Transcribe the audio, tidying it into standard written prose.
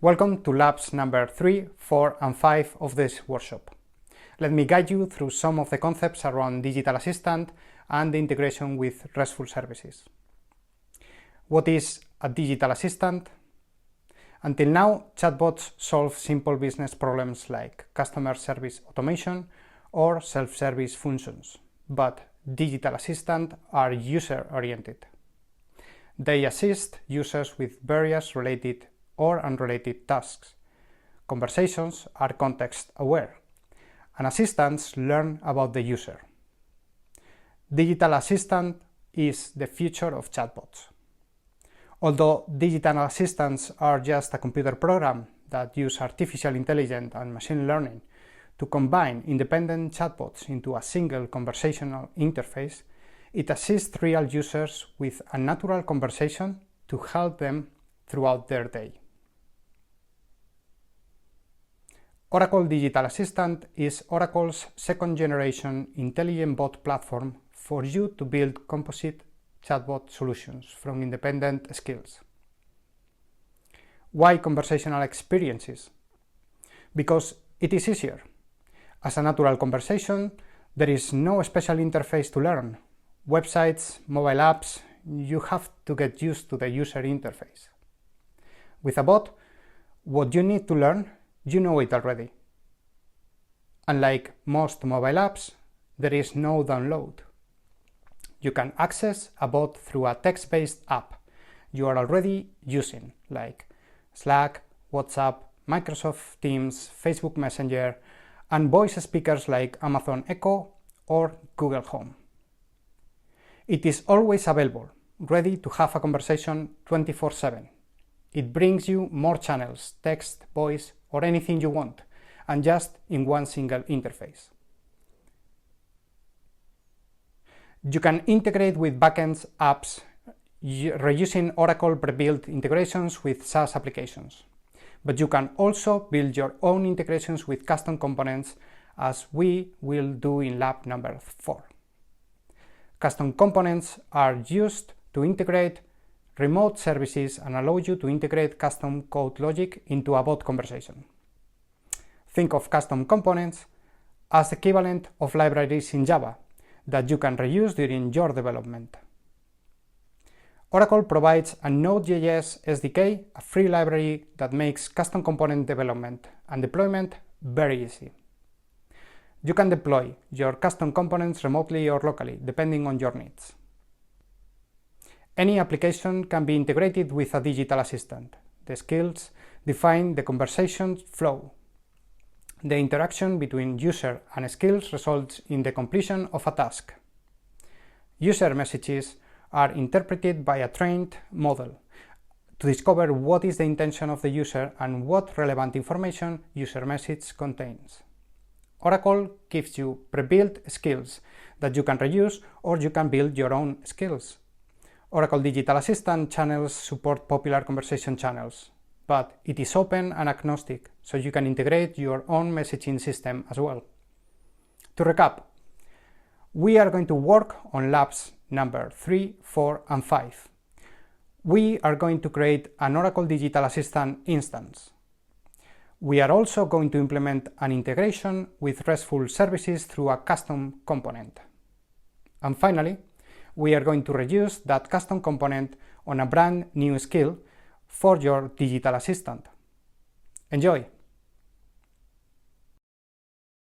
Welcome to labs number 3, 4 and 5 of this workshop. Let me guide you through some of the concepts around digital assistant and the integration with RESTful services. What is a digital assistant? Until now, chatbots solve simple business problems like customer service automation or self-service functions, but digital assistants are user-oriented. They assist users with various related or unrelated tasks. Conversations are context-aware, and assistants learn about the user. Digital assistant is the future of chatbots. Although digital assistants are just a computer program that use artificial intelligence and machine learning to combine independent chatbots into a single conversational interface, it assists real users with a natural conversation to help them throughout their day. Oracle Digital Assistant is Oracle's second-generation intelligent bot platform for you to build composite chatbot solutions from independent skills. Why conversational experiences? Because it is easier. As a natural conversation, there is no special interface to learn. Websites, mobile apps, you have to get used to the user interface. With a bot, what you need to learn, you know it already. Unlike most mobile apps, there is no download. You can access a bot through a text-based app you are already using, like Slack, WhatsApp, Microsoft Teams, Facebook Messenger, and voice speakers like Amazon Echo or Google Home. It is always available, ready to have a conversation 24/7. It brings you more channels, text, voice, or anything you want, and just in one single interface. You can integrate with backend apps reusing Oracle pre-built integrations with SaaS applications. But you can also build your own integrations with custom components, as we will do in lab number 4. Custom components are used to integrate remote services and allow you to integrate custom code logic into a bot conversation. Think of custom components as the equivalent of libraries in Java that you can reuse during your development. Oracle provides a Node.js SDK, a free library that makes custom component development and deployment very easy. You can deploy your custom components remotely or locally, depending on your needs. Any application can be integrated with a digital assistant. The skills define the conversation flow. The interaction between user and skills results in the completion of a task. User messages are interpreted by a trained model to discover what is the intention of the user and what relevant information user message contains. Oracle gives you pre-built skills that you can reuse, or you can build your own skills. Oracle Digital Assistant channels support popular conversation channels, but it is open and agnostic, so you can integrate your own messaging system as well. To recap, we are going to work on labs number 3, 4 and 5. We are going to create an Oracle Digital Assistant instance. We are also going to implement an integration with RESTful services through a custom component. And finally, we are going to reuse that custom component on a brand new skill for your digital assistant. Enjoy!